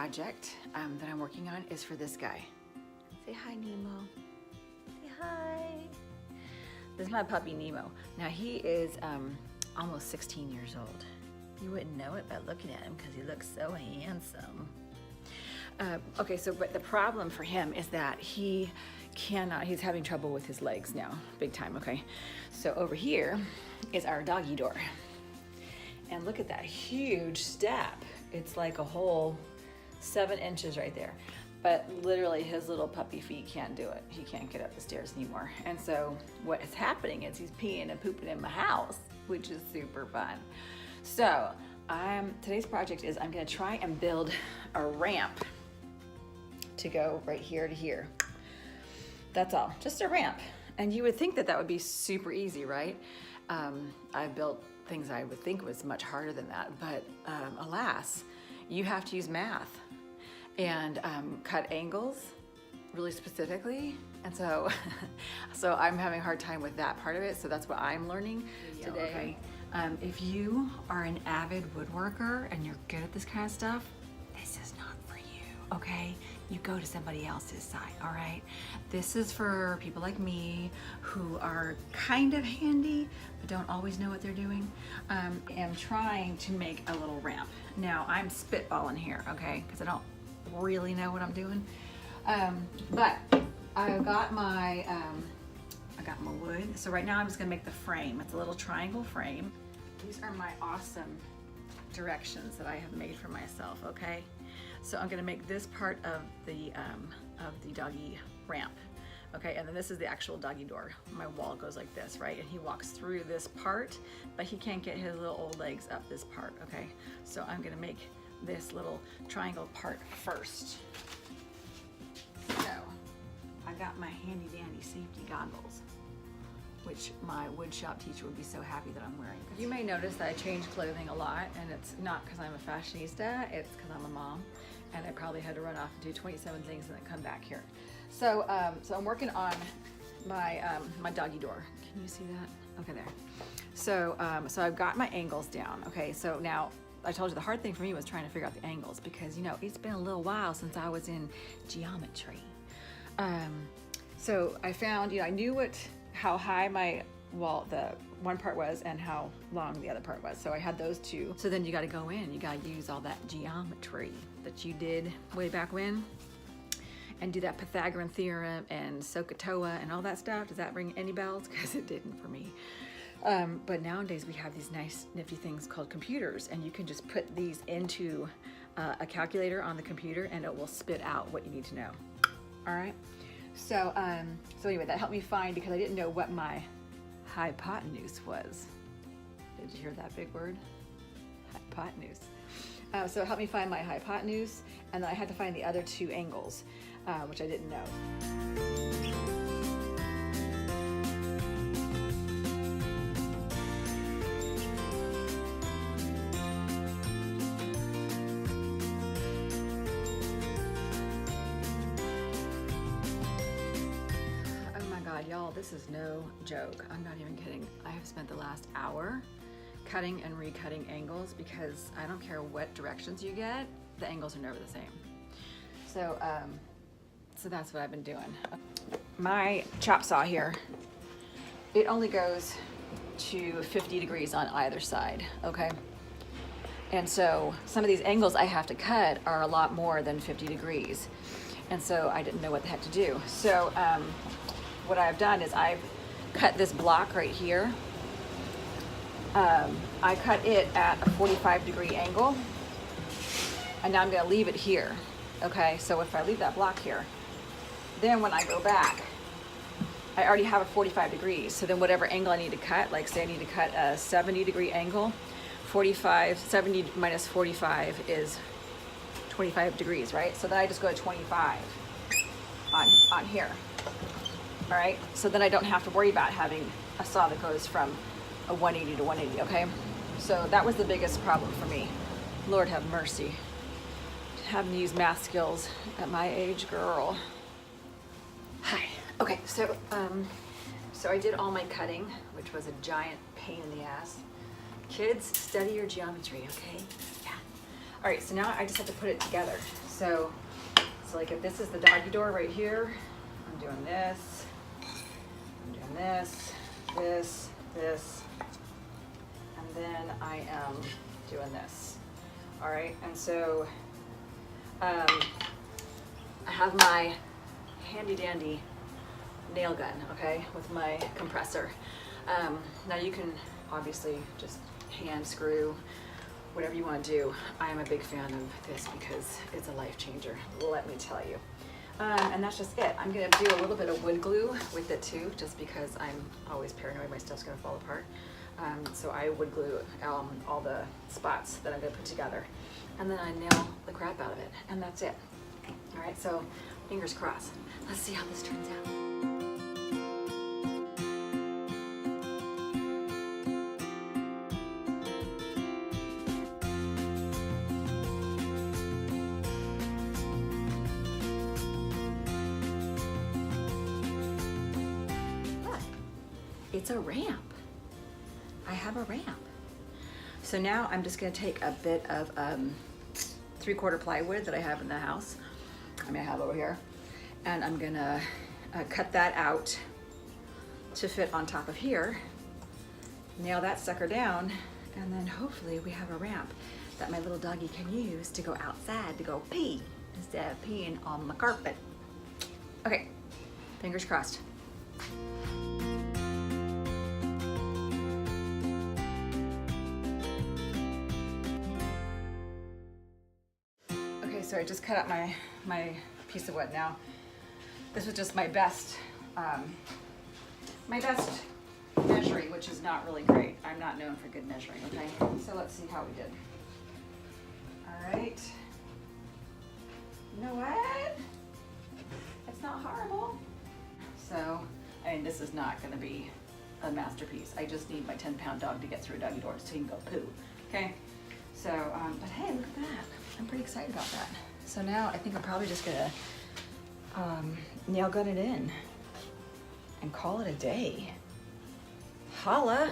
project that I'm working on is for this guy. Say hi, Nemo. Say hi. This is my puppy, Nemo. Now he is almost 16 years old. You wouldn't know it by looking at him because he looks so handsome. Okay, so but the problem for him is that he's having trouble with his legs now, big time, okay? So over here is our doggy door. And look at that huge step. It's like a whole 7 inches right there. But literally his little puppy feet can't do it. He can't get up the stairs anymore. And so what is happening is he's peeing and pooping in my house, which is super fun. So today's project is I'm gonna try and build a ramp to go right here to here. That's all, just a ramp. And you would think that that would be super easy, right? I've built things I would think was much harder than that, but alas, you have to use math and cut angles really specifically. And so, so I'm having a hard time with that part of it. So that's what I'm learning today. Okay. If you are an avid woodworker and you're good at this kind of stuff, this is not for you, okay? You go to somebody else's side, all right? This is for people like me who are kind of handy, but don't always know what they're doing. I'm trying to make a little ramp. Now, I'm spitballing here, okay? Because I don't really know what I'm doing. But I got my wood. So right now I'm just gonna make the frame. It's a little triangle frame. These are my awesome directions that I have made for myself, okay? So I'm gonna make this part of the doggy ramp, okay? And then this is the actual doggy door. My wall goes like this, right? And he walks through this part, but he can't get his little old legs up this part, okay? So I'm gonna make this little triangle part first. So I got my handy dandy safety goggles, which my wood shop teacher would be so happy that I'm wearing. You may notice that I change clothing a lot, and it's not because I'm a fashionista, it's because I'm a mom, and I probably had to run off and do 27 things and then come back here. So so I'm working on my my doggy door. Can you see that? Okay, there. So so I've got my angles down. Okay, so now I told you the hard thing for me was trying to figure out the angles because, you know, it's been a little while since I was in geometry. So I found, you know, I knew how high my wall, the one part was, and how long the other part was. So I had those two. So then you got to go in, you got to use all that geometry that you did way back when, and do that Pythagorean theorem and SOHCAHTOA and all that stuff. Does that ring any bells? Because it didn't for me. But nowadays we have these nice nifty things called computers, and you can just put these into a calculator on the computer and it will spit out what you need to know. All right. So, so anyway, that helped me find, because I didn't know what my hypotenuse was. Did you hear that big word? Hypotenuse. So it helped me find my hypotenuse, and then I had to find the other two angles, which I didn't know. Y'all, this is no joke. I'm not even kidding. I have spent the last hour cutting and recutting angles because I don't care what directions you get, the angles are never the same. So, so that's what I've been doing. My chop saw here, it only goes to 50 degrees on either side, okay? And so some of these angles I have to cut are a lot more than 50 degrees. And so I didn't know what the heck to do. So, what I've done is I've cut this block right here. I cut it at a 45-degree angle, and now I'm gonna leave it here. Okay, so if I leave that block here, then when I go back, I already have a 45 degrees. So then whatever angle I need to cut, like say I need to cut a 70-degree angle, 70 minus 45 is 25 degrees, right? So then I just go to 25 on here. All right, so then I don't have to worry about having a saw that goes from a 180 to 180, okay? So that was the biggest problem for me. Lord have mercy. Having to use math skills at my age, girl. Hi, okay, so I did all my cutting, which was a giant pain in the ass. Kids, study your geometry, okay? Yeah. All right, so now I just have to put it together. So like if this is the doggy door right here, I'm doing this, this, and then I am doing this. All right, and so I have my handy dandy nail gun, okay, with my compressor. Now you can obviously just hand screw, whatever you want to do. I am a big fan of this because it's a life changer, let me tell you. And that's just it. I'm gonna do a little bit of wood glue with it too, just because I'm always paranoid my stuff's gonna fall apart. So I wood glue all the spots that I'm gonna put together. And then I nail the crap out of it, and that's it. All right, so fingers crossed. Let's see how this turns out. It's a ramp. I have a ramp. So now I'm just gonna take a bit of 3/4 plywood that I have in the house, I have over here, and I'm gonna cut that out to fit on top of here, nail that sucker down, and then hopefully we have a ramp that my little doggy can use to go outside to go pee instead of peeing on the carpet. Okay, fingers crossed. So I just cut out my piece of wood. Now, this was just my best measuring, which is not really great. I'm not known for good measuring, okay? So let's see how we did. All right. You know what? It's not horrible. So, this is not gonna be a masterpiece. I just need my 10-pound dog to get through a doggy door so he can go poo, okay? So, but hey, look at that. I'm pretty excited about that. So now I think I'm probably just gonna nail gun it in and call it a day. Holla.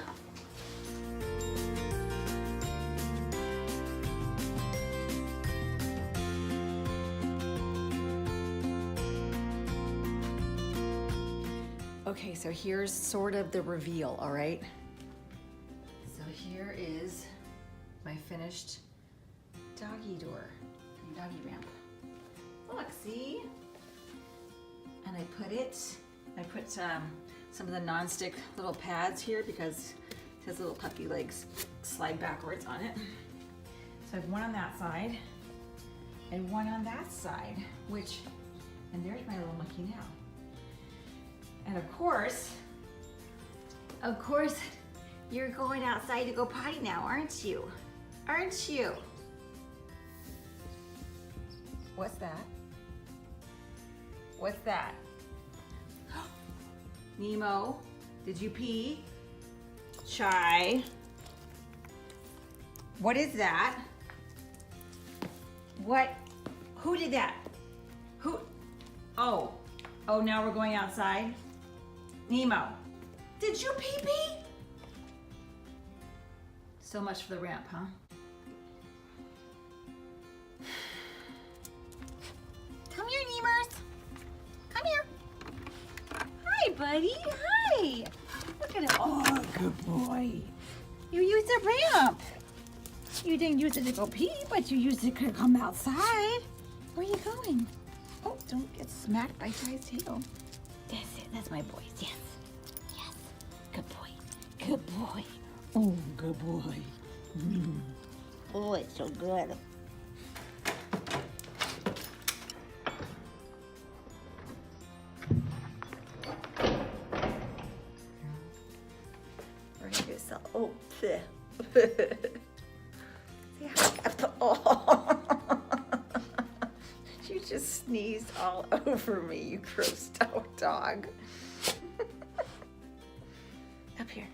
Okay, so here's sort of the reveal, all right? So here is my finished doggy door, doggy ramp. Look, see? And I put some of the non-stick little pads here because his little puppy legs slide backwards on it. So I have one on that side and one on that side, and there's my little monkey now. And of course, you're going outside to go potty now, aren't you? Aren't you? What's that? What's that? Nemo, did you pee? Shy. What is that? What? Who did that? Who? Oh, now we're going outside? Nemo, did you pee? So much for the ramp, huh? Come here, Nemers. Come here. Hi, buddy. Hi. Look at it. Oh, good boy. You used the ramp. You didn't use it to go pee, but you used it to come outside. Where are you going? Oh, don't get smacked by Ty's tail. That's it. That's my boy. Yes. Yes. Good boy. Good boy. Oh, good boy. Oh, it's so good. Right yourself. Oh, say hi. Oh. You just sneezed all over me, you grossed out dog. Up here.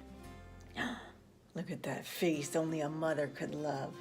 Look at that face only a mother could love.